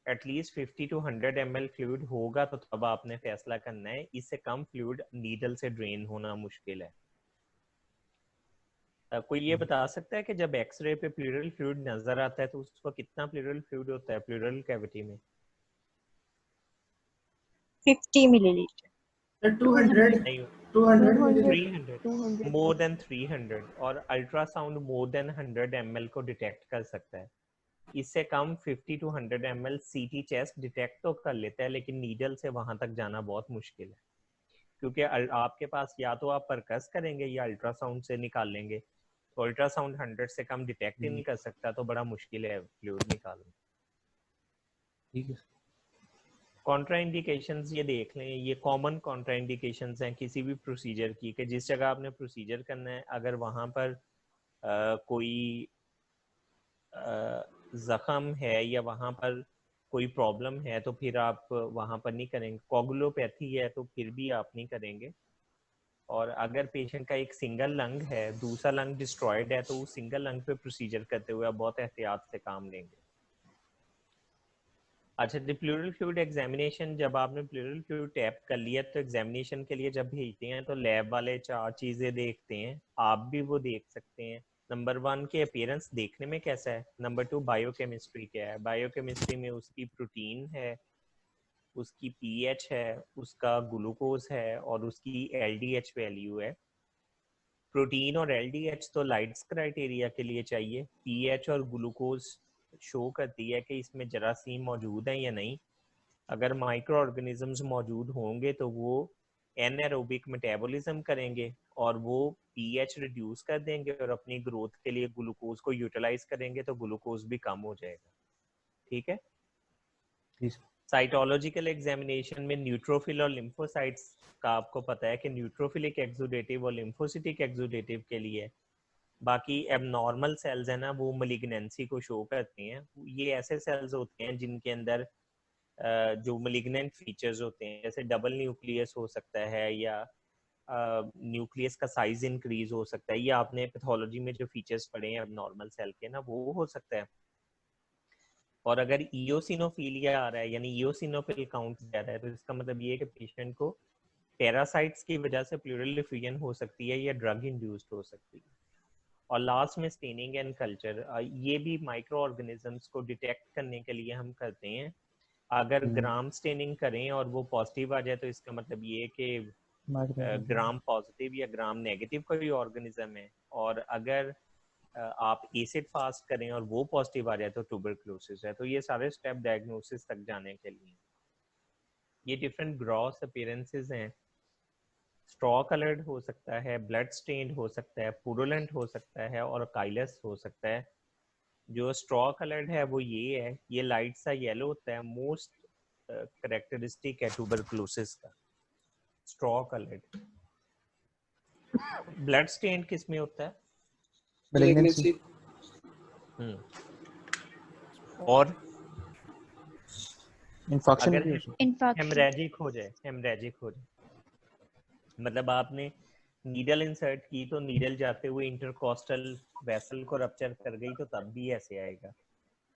एटलीस्ट 50 to 100 ml फ्लूइड होगा तो तब आपने फैसला करना है। इससे कम फ्लूइड नीडल से ड्रेन होना मुश्किल है। कोई ये बता सकता है कि जब एक्सरे पे प्लूरल फ्लूइड नजर आता है तो उसको कितना प्लूरल फ्लूइड होता है प्लूरल कैविटी में? 50 मिलीलीटर। सर 200 नहीं, 200 200 300, 200 मोर देन 300, और अल्ट्रासाउंड मोर देन 100 ml को डिटेक्ट कर सकता है। इससे कम 50 to 100 ml सीटी चेस्ट डिटेक्ट तो कर लेता है, लेकिन नीडल से वहां तक जाना बहुत मुश्किल है, क्योंकि आपके पास या तो आप परकस करेंगे या अल्ट्रासाउंड से निकाल लेंगे। तो अल्ट्रासाउंड 100 से कम डिटेक्ट ही नहीं कर सकता, तो बड़ा मुश्किल है फ्लूइड निकालना। ठीक है। कॉन्ट्राइंडिकेशंस ये देख लें, ये कॉमन कॉन्ट्राइंडिकेशंस हैं किसी भी प्रोसीजर की, कि जिस जगह आपने प्रोसीजर करना है अगर वहाँ पर कोई जख्म है या वहाँ पर कोई प्रॉब्लम है तो फिर आप वहाँ पर नहीं करेंगे। कोगुलोपैथी है तो फिर भी आप नहीं करेंगे। और अगर पेशेंट का एक सिंगल लंग है, दूसरा लंग डिस्ट्रॉयड है, तो उस सिंगल लंग पे प्रोसीजर करते हुए आप बहुत एहतियात से काम लेंगे। अच्छा, प्लूरल फ्लूइड एग्जामिनेशन, जब आपने प्लूरल फ्लूइड टैप कर लिया तो एग्जामिनेशन के लिए जब भेजते हैं तो लैब वाले 4 चीज़ें देखते हैं, आप भी वो देख सकते हैं। नंबर 1 के अपीयरेंस देखने में कैसा है। नंबर 2 बायोकेमिस्ट्री क्या है। बायोकेमिस्ट्री में उसकी प्रोटीन है, उसकी पीएच है, उसका ग्लूकोज है और उसकी एलडीएच वैल्यू है। प्रोटीन और एलडीएच तो लाइट्स क्राइटेरिया के लिए चाहिए। पीएच और ग्लूकोज शो करती है कि इसमें जरासीम मौजूद है या नहीं। अगर माइक्रो ऑर्गेनिजम्स मौजूद होंगे तो वो एनाएरोबिक मेटाबॉलिज्म करेंगे और वो पीएच रिड्यूस कर देंगे और अपनी ग्रोथ के लिए ग्लूकोज को यूटिलाइज करेंगे, तो ग्लूकोज भी कम हो जाएगा। ठीक है। साइटोलॉजिकल एग्जामिनेशन में न्यूट्रोफिल और लिम्फोसाइट्स का आपको पता है कि न्यूट्रोफिलिक एक्सुडेटिव और लिम्फोसिटिक एक्सुडेटिव के लिए। बाकी एबनॉर्मल सेल्स है ना, वो मलिग्नेंसी को शो करते हैं। ये ऐसे सेल्स होते हैं जिनके अंदर जो मलिग्नेंट फीचर्स होते हैं, जैसे डबल न्यूक्लियस हो सकता है या न्यूक्लियस का साइज इंक्रीज हो सकता है, या आपने पैथोलॉजी में जो फीचर्स पढ़े हैं एबनॉर्मल सेल के ना, वो हो सकता है। और अगर इओसिनोफिलिया आ रहा है यानी इओसिनोफिल काउंट ज्यादा है, तो इसका मतलब ये है कि पेशेंट को पैरासाइट्स की वजह से प्लूरल डिफ्यूजन हो सकती है या ड्रग इंड्यूस्ड हो सकती है। और लास्ट में स्टेनिंग एंड कल्चर, ये भी माइक्रो ऑर्गेनिजम्स को डिटेक्ट करने के लिए हम करते हैं। अगर ग्राम स्टेनिंग करें और वो पॉजिटिव आ जाए तो इसका मतलब ये है कि ग्राम पॉजिटिव या ग्राम नेगेटिव कोई ऑर्गेनिज्म है। और अगर आप एसिड फास्ट करें और वो पॉजिटिव आ जाए तो ट्यूबरक्लोसिस है। तो ये सारे स्टेप डायग्नोसिस तक जाने के लिए। ये डिफरेंट ग्रॉस अपीयरेंसेस हैं। स्ट्रॉ कलर्ड हो सकता है, ब्लड स्टेन्ड हो सकता है, पुरुलेंट हो सकता है और काइलस हो सकता है। जो स्ट्रॉ कलर्ड है वो ये है, ये लाइट सा येलो होता है। मोस्ट कैरेक्टरिस्टिक है ट्यूबरक्लोसिस का स्ट्रॉ कलर्ड। ब्लड स्टेन किस में होता है? malignancy। और इन्फेक्शन अगर भी हो सकता इन्फेक्शन हेमरेजिक हो जाए, हेमरेजिक हो जाए मतलब आपने नीडल इंसर्ट की तो नीडल जाते हुए इंटरकोस्टल वेसल को रप्चर कर गई, तो तब भी ऐसे आएगा।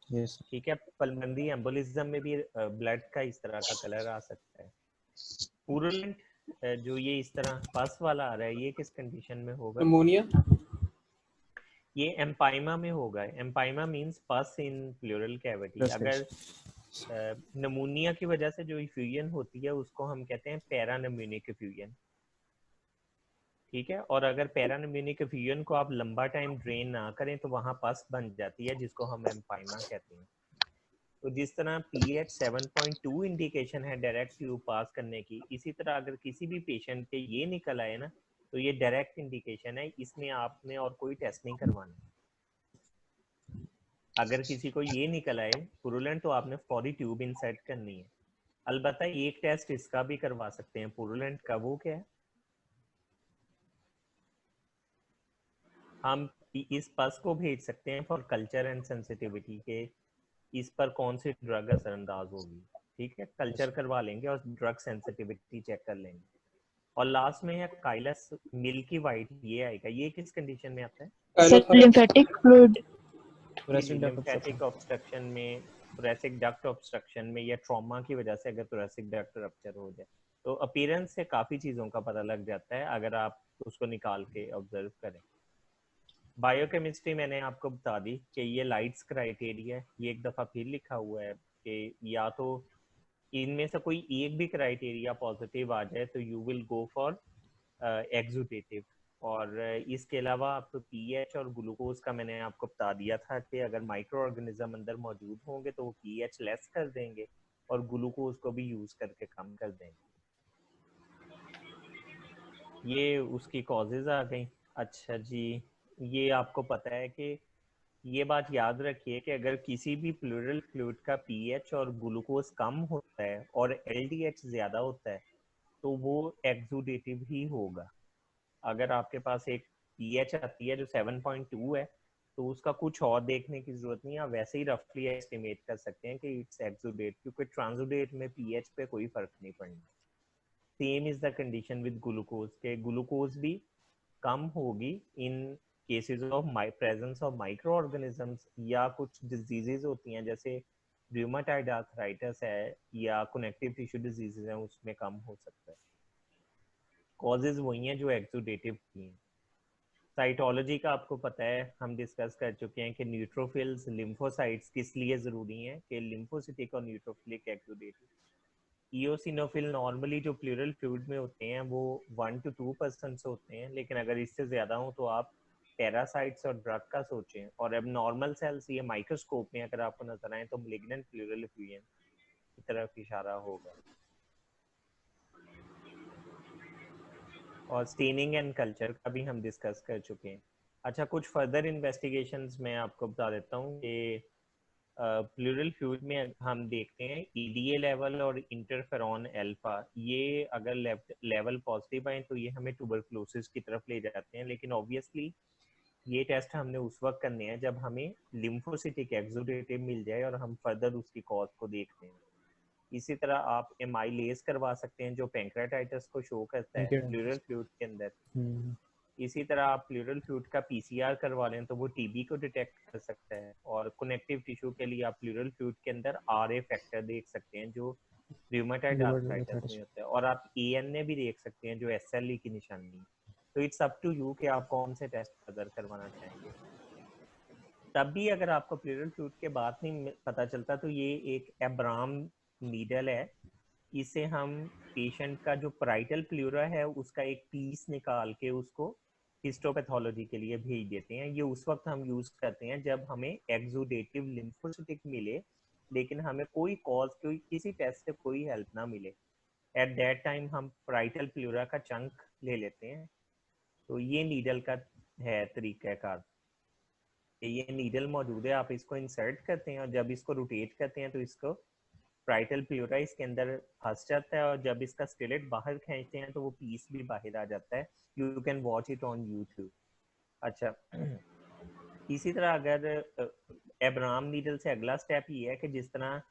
है। यस। ठीक है। पल्मोनरी एम्बोलिज्म में भी ब्लड का इस तरह का कलर आ सकता है। पुरुलेंट जो ये इस तरह पस वाला आ रहा है, ये किस कंडीशन में होगा? निमोनिया। ये एम्पाइमा में होगा। एम्पाइमा मींस पस इन प्लूरल कैविटी। अगर नमूनिया की वजह से जो इफ्यूजन होती है उसको हम कहते हैं पैरानम्यूनिक इफ्यूजन। ठीक है। और अगर पैरानम्यूनिक इफ्यूजन को आप लंबा टाइम ड्रेन ना करें तो वहां पस बन जाती है, जिसको हम एम्पाइमा कहते हैं। तो जिस तरह पीएच 7.2 इंडिकेशन है डायरेक्ट ट्यूब पास करने की, इसी तरह अगर किसी भी पेशेंट के ये निकल आए ना तो ये डायरेक्ट इंडिकेशन है, इसमें आपने और कोई टेस्ट नहीं करवाना। अगर किसी को ये निकल आए पुरुलेंट तो आपने फौरी ट्यूब इंसर्ट करनी है। अलबत्ता एक टेस्ट इसका भी करवा सकते हैं पुरुलेंट का, वो क्या है? हम इस पस को भेज सकते हैं फॉर कल्चर एंड सेंसिटिविटी के इस पर कौन सी ड्रग असरअंदाज होगी। ठीक है। कल्चर करवा लेंगे और ड्रग सेंसिटिविटी चेक कर लेंगे। और लास्ट में है काइलस मिल्की वाइट, ये आएगा। ये किस कंडीशन में आता है? लिम्फेटिक फ्लूइड, लिम्फेटिक ऑब्स्ट्रक्शन में, थोरैसिक डक्ट ऑब्स्ट्रक्शन में या ट्रॉमा की वजह से अगर थोरैसिक डक्ट रप्चर हो जाए। तो अपीयरेंस से काफी चीजों का पता लग जाता है अगर आप उसको निकाल के ऑब्जर्व करें। बायोकेमिस्ट्री मैंने आपको बता दी कि ये लाइट्स क्राइटेरिया, ये एक दफा फिर लिखा हुआ है कि या तो इनमें से कोई एक भी क्राइटेरिया पॉजिटिव आ जाए तो you will go for exudative. और इसके अलावा आपको पीएच और ग्लूकोज का मैंने आपको बता दिया था कि अगर माइक्रो ऑर्गेनिज्म अंदर मौजूद होंगे तो वो पीएच लेस कर देंगे और ग्लूकोज को भी यूज करके कम कर देंगे। ये उसकी कॉजेज आ गई। अच्छा जी, ये आपको पता है कि ये बात याद रखिए कि अगर किसी भी प्लूरल फ्लूइड का पीएच और ग्लूकोज कम होता है और एलडीएच ज्यादा होता है तो वो एक्सुडेटिव ही होगा। अगर आपके पास एक पीएच आती है जो 7.2 है तो उसका कुछ और देखने की जरूरत नहीं है, आप वैसे ही रफली एस्टिमेट कर सकते हैं कि इट्स एक्सुडेट, क्योंकि ट्रांसुडेट में पीएच पे कोई फर्क नहीं पड़ना। Same is the condition with glucose के ग्लूकोज भी कम होगी इन cases of presence of micro organisms या कुछ डिजीजेज होती हैं जैसे रूमेटॉइड आर्थराइटिस है या कनेक्टिव टिश्यू डिजीजेज हैं, उसमें कम हो सकता है। कॉजेज वही हैं जो एक्सुडेटिव की हैं। साइटोलॉजी का आपको पता है, हम डिस्कस कर चुके हैं कि न्यूट्रोफिल्स लिम्फोसाइट्स किस लिए जरूरी हैं कि लिम्फोसिटिक और न्यूट्रोफिलिक एक्सुडेटिव। इओसिनोफिल नॉर्मली जो प्लूरल फ्लूइड में होते हैं वो 1 to 2% से होते हैं, लेकिन अगर इससे ज्यादा हो तो आप पैरासाइट्स और ड्रग का सोचें। और अब नॉर्मल सेल्स ये माइक्रोस्कोप में अगर आपको नजर आए तो मैलिग्नेंट प्लूरल एफ्यूजन की तरफ इशारा होगा। और स्टेनिंग एंड कल्चर का भी हम डिस्कस कर चुके हैं। अच्छा, कुछ फर्दर इन्वेस्टिगेशंस मैं आपको बता देता हूँ कि प्लूरल फ्लूइड में हम देखते हैं ईडीए लेवल और इंटरफेरॉन अल्फा, ये अगर लेवल पॉजिटिव आए तो ये हमें ट्यूबरकुलोसिस की तरफ ले जाते हैं, लेकिन ऑब्वियसली ये टेस्ट हमने उस वक्त करने हैं जब हमें लिम्फोसिटिक एक्सुडेटिव मिल जाए और हम फर्दर उसकी कॉज को देखते हैं। इसी तरह आप एमाइलेज करवा सकते हैं जो पैंक्रेटाइटिस को शो करता है प्लूरल फ्लूइड के अंदर। इसी तरह आप प्लूरल फ्लूइड का पीसीआर करवा लें तो वो टीबी को डिटेक्ट कर सकता है। और कनेक्टिव टिश्यू के लिए आप प्लूरल फ्लूइड के अंदर आरए फैक्टर देख सकते हैं जो रूमेटॉइड आर्थराइटिस में होता है, और आप एएनए भी देख सकते हैं जो एसएलई की निशानी है। तो इट्स अप टू यू कि आप कौन से टेस्ट फर्दर करवाना चाहेंगे। तब भी अगर आपको प्लूरल फ्लूइड के बाद नहीं पता चलता तो ये एक एब्राम नीडल है, इसे हम पेशेंट का जो पैराइटल प्लूरा है उसका एक पीस निकाल के उसको हिस्टोपैथोलॉजी के लिए भेज देते हैं। ये उस वक्त हम यूज करते हैं जब हमें एक्सुडेटिव लिम्फोसिटिक मिले लेकिन हमें कोई कॉज, कोई किसी टेस्ट से कोई हेल्प ना मिले। एट दैट टाइम हम पैराइटल प्लूरा का चंक ले लेते हैं। तो ये नीडल का है तरीकाकार। ये नीडल मौजूद है, आप इसको इंसर्ट करते हैं और जब इसको रोटेट करते हैं तो इसको पैराइटल प्लूरा इसके अंदर फंस जाता है, और जब इसका स्केलेट बाहर खींचते हैं तो वो पीस भी बाहर आ जाता है। You can watch it on YouTube. अच्छा, इसी तरह अगर एब्राम नीडल से अगला स्टेप ये है कि जिस तरह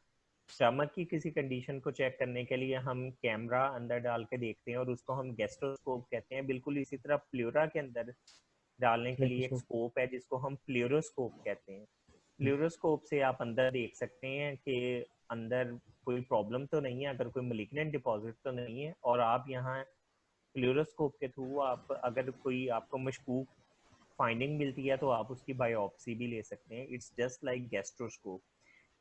स्टमक की किसी कंडीशन को चेक करने के लिए हम कैमरा अंदर डाल के देखते हैं और उसको हम गैस्ट्रोस्कोप कहते हैं, बिल्कुल इसी तरह प्लूरा के अंदर डालने के लिए एक स्कोप है जिसको हम प्लूरोस्कोप कहते हैं। प्लूरोस्कोप से आप अंदर देख सकते हैं कि अंदर कोई प्रॉब्लम तो नहीं है, अगर कोई मैलिग्नेंट डिपॉजिट तो नहीं है, और आप यहाँ प्लूरोस्कोप के थ्रू आप अगर कोई आपको मशकूक फाइंडिंग मिलती है तो आप उसकी बायोप्सी भी ले सकते हैं। It's just like gastroscope.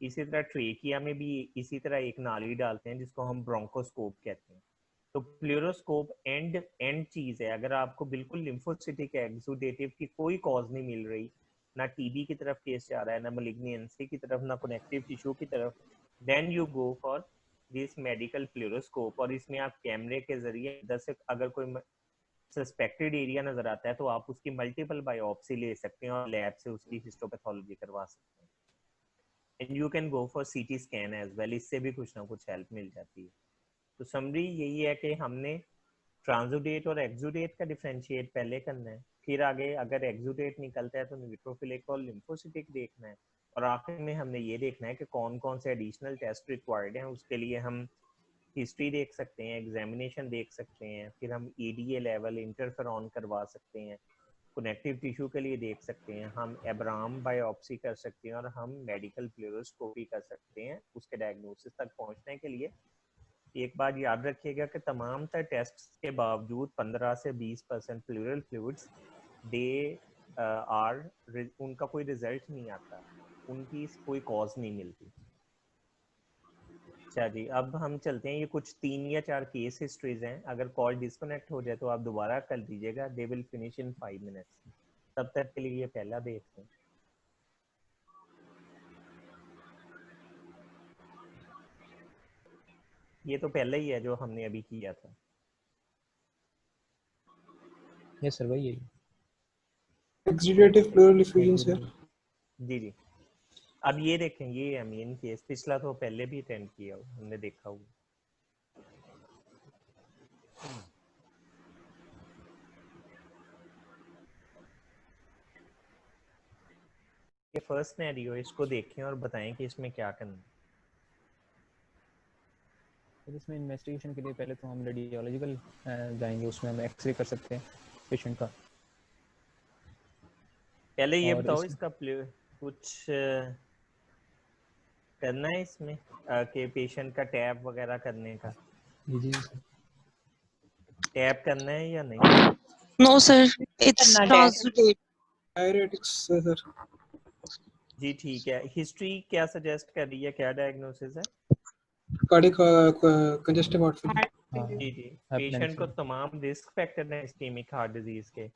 इसी तरह ट्रेकिया में भी इसी तरह एक नाली डालते हैं जिसको हम ब्रोंकोस्कोप कहते हैं। तो प्लूरोस्कोप एंड चीज है। अगर आपको बिल्कुल लिम्फोसिटिक एक्सुडेटिव की कोई कॉज नहीं मिल रही, ना टीबी की तरफ केस जा रहा है, ना मैलिग्नेंसी की तरफ, ना कनेक्टिव टिश्यू की तरफ, then you go for this medical pleuroscope. और इसमें आप कैमरे के जरिए दस अगर कोई सस्पेक्टेड एरिया नजर आता है तो आप उसकी मल्टीपल बायोप्सी ले सकते हैं और लैब से उसकी हिस्टोपैथोलॉजी करवा सकते हैं। And you can go for CT scan as well, इससे भी कुछ ना कुछ हेल्प मिल जाती है। तो समरी यही है कि हमने ट्रांसुडेट और एक्सुडेट का डिफरेंशिएट पहले करना है, फिर आगे अगर एक्सुडेट निकलता है तो न्यूट्रोफिलिक और लिम्फोसिटिक देखना है, और आखिर में हमने ये देखना है कि कौन कौन से एडिशनल टेस्ट रिक्वायर्ड हैं। उसके लिए हम हिस्ट्री देख सकते हैं, एग्जामिनेशन देख सकते हैं, फिर हम ईडीए लेवल इंटरफेरॉन करवा सकते हैं, कनेक्टिव टिश्यू के लिए देख सकते हैं, हम एब्राम बायोप्सी कर सकते हैं, और हम मेडिकल प्लूरोस्कोपी कर सकते हैं उसके डायग्नोसिस तक पहुंचने के लिए। एक बात याद रखिएगा कि तमाम तर टेस्ट के बावजूद 15 से 20% प्लूरल फ्लूइड्स दे आर उनका कोई रिजल्ट नहीं आता, उनकी कोई कॉज नहीं मिलती। अच्छा जी, अब हम चलते हैं, ये कुछ 3 या 4 केस हिस्ट्रीज हैं। अगर कॉल डिस्कनेक्ट हो जाए तो आप दोबारा कर दीजिएगा, they will finish in 5 minutes. तब तक के लिए ये पहला देखते हैं। ये तो पहले ही है जो हमने अभी किया था। यस सर, वही है। Exudative pleural effusion sir. जी जी। अब ये देखें, ये है मेन केस, पिछला तो पहले भी अटेंड किया हो, हमने देखा हुआ। ये फर्स्ट सिनेरियो, इसको देखें और बताएं कि इसमें क्या करना है। फिर इसमें इन्वेस्टिगेशन के लिए पहले तो हम रेडियोलॉजिकल जाएंगे, उसमें हम एक्सरे कर सकते हैं पेशेंट का। पहले ये और बताओ इस इसका कुछ करना है इसमें कि पेशेंट का टैप वगैरह करने का, जी टैप करना है या नहीं? No, sir. It's करना translate. Diuretics sir. जी ठीक है। हिस्ट्री क्या सजेस्ट कर रही है, क्या डायग्नोसिस है? Cardiac congestive heart failure. हाँ, जी जी। हाइपरटेंशन। पेशेंट को तमाम रिस्क फैक्टर हैं इस्केमिक हार्ट डिजीज के,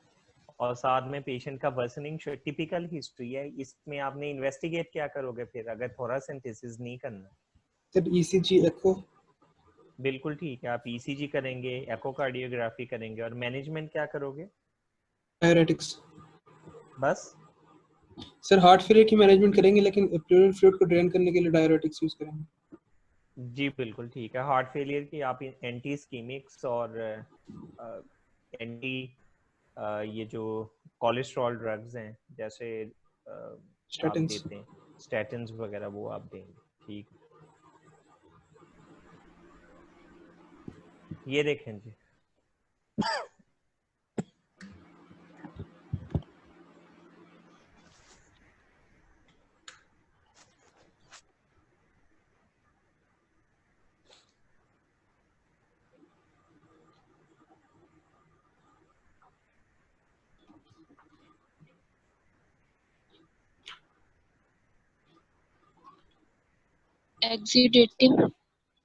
और साथ में पेशेंट का वर्सनिंग टिपिकल हिस्ट्री है। इसमें आपने इन्वेस्टिगेट क्या करोगे फिर, अगर थोरासेंटेसिस नहीं करना? सर ईसीजी एको। बिल्कुल ठीक है, आप ईसीजी करेंगे, एकोकार्डियोग्राफी करेंगे, और मैनेजमेंट क्या करोगे? डायरेटिक्स। बस? सर हार्ट फेलियर की मैनेजमेंट करेंगे लेकिन प्लूरल फ्लूइड को ड्रेन करने के लिए डायरेटिक्स यूज करेंगे। जी बिल्कुल ठीक है। हार्ट फेलियर की आप एंटी स्कीमिक्स और एंटी ये जो कोलेस्ट्रॉल ड्रग्स हैं, जैसे आप स्टैटिन्स। देते हैं स्टैटिन्स वगैरह, वो आप देंगे। ठीक, ये देखें जी। Exudative.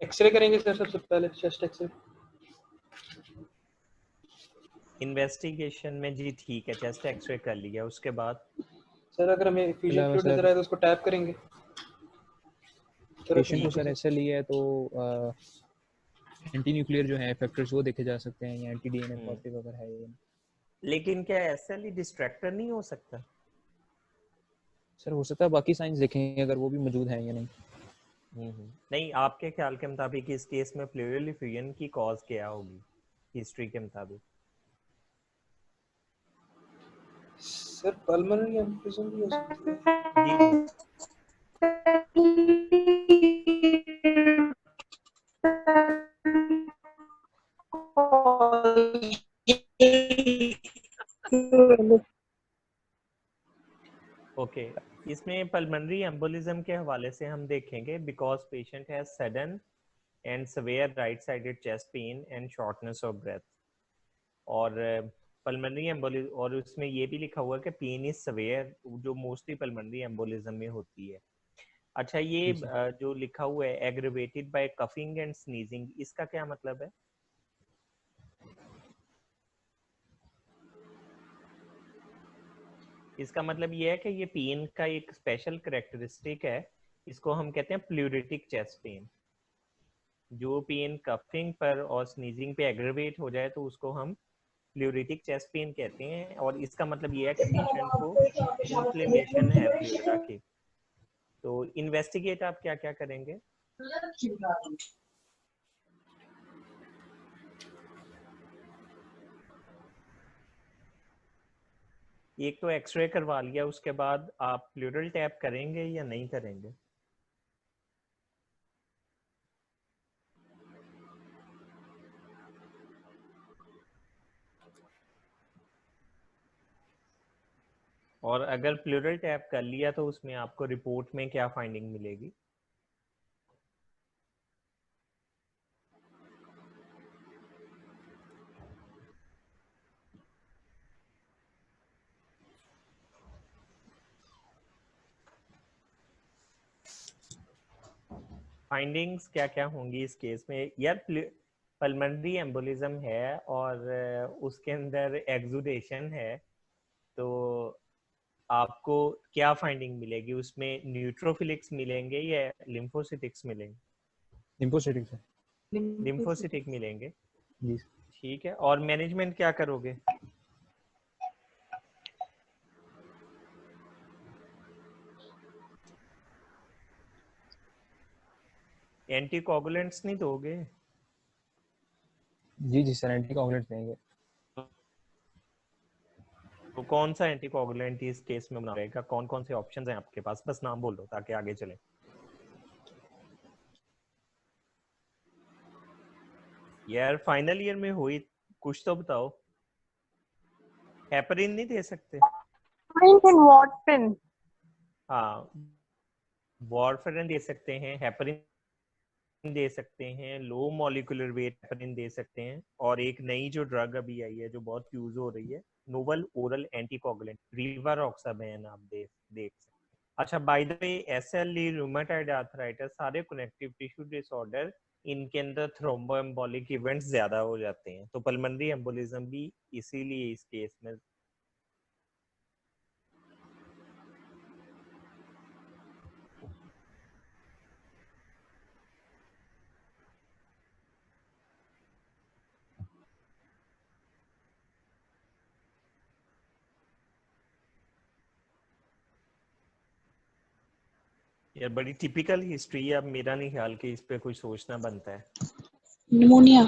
एक्सरे करेंगे सर सबसे पहले, चेस्ट एक्सरे। इन्वेस्टिगेशन में जी ठीक है, चेस्ट एक्सरे कर लिया, उसके बाद सर अगर हमें इफ्यूजन फ्लूइड नजर आए तो उसको टैप करेंगे। पेशेंट को सर ऐसा लिया है तो एंटी न्यूक्लियर जो है फैक्टर्स वो देखे जा सकते हैं, या एंटी डीएनए पॉजिटिव अगर है ये। लेकिन क्या एसएलई डिस्ट्रैक्टर नहीं हो सकता? सर हो सकता है बाकी साइंस देखेंगे अगर वो भी मौजूद हैं या नहीं। नहीं, आपके ख्याल के मुताबिक इस केस में प्लूरल इफ्यूजन की कॉज क्या होगी हिस्ट्री के मुताबिक? सर पल्मोनरी एम्फिजिम भी हो सकती है। जी जी। ओके, इसमें पल्मोनरी एम्बोलिज्म के हवाले से हम देखेंगे because patient has sudden and severe right sided chest pain and shortness of breath, और पल्मोनरी एम्बोलिज्म, और उसमें ये भी लिखा हुआ है कि पेन इज सेवियर, जो मोस्टली पल्मोनरी एम्बोलिज्म में होती है। अच्छा, ये जो लिखा हुआ है aggravated by coughing and sneezing, इसका क्या मतलब है? इसका मतलब ये है कि ये पेन का एक स्पेशल कैरेक्टरिस्टिक है, इसको हम कहते हैं प्लूरिटिक चेस्ट पेन। जो पेन कफिंग पर और स्नीजिंग पे एग्रेवेट हो जाए तो उसको हम प्लूरिटिक चेस्ट पेन कहते हैं, और इसका मतलब ये है कि पेशेंट को इन्फ्लेमेशन है प्लूरा की। तो इन्वेस्टिगेट आप क्या क्या करेंगे? एक तो एक्सरे करवा लिया, उसके बाद आप प्लूरल टैप करेंगे या नहीं करेंगे? और अगर प्लूरल टैप कर लिया तो उसमें आपको रिपोर्ट में क्या फाइंडिंग मिलेगी? फाइंडिंग्स क्या क्या होंगी इस केस में? यार पल्मोनरी एम्बोलिज्म है और उसके अंदर एक्सुडेशन है, तो आपको क्या फाइंडिंग मिलेगी उसमें? न्यूट्रोफिलिक्स मिलेंगे या लिम्फोसिटिक्स मिलेंगे? लिम्फोसाइटिक है। लिम्फोसिटिक मिलेंगे। जी। ठीक है, और मैनेजमेंट क्या करोगे? एंटीकोगुलेंट्स नहीं दोगे? जी जी सर, एंटीकोगुलेंट देंगे। तो कौन सा एंटीकोगुलेंट इस केस में बना रहेगा? कौन कौन से ऑप्शंस हैं आपके पास? बस नाम बोल दो ताकि आगे चलें। यार फाइनल ईयर में हुई, कुछ तो बताओ। हेपरिन नहीं दे सकते? वार्फरिन। हाँ, वार्फरिन दे सकते हैं, हेपरिन दे सकते हैं, लो मॉलिक्यूलर वेट हेपरिन दे सकते हैं, और एक नई जो ड्रग अभी आई है जो बहुत यूज हो रही है, नोवल ओरल एंटीकोगुलेंट, रिवारोक्साबेन, आप देख सकते हैं। अच्छा, by the way SLE, rheumatoid arthritis, सारे कनेक्टिव टिश्यू डिसऑर्डर, इनके अंदर थ्रोम्बोएम्बोलिक इवेंट्स ज्यादा हो जाते हैं, तो पल्मोनरी एम्बोलिज्म भी इसीलिए इस केस में। यार बड़ी टिपिकल हिस्ट्री है, अब मेरा नहीं ख्याल कि इस पे कुछ सोचना बनता है। निमोनिया।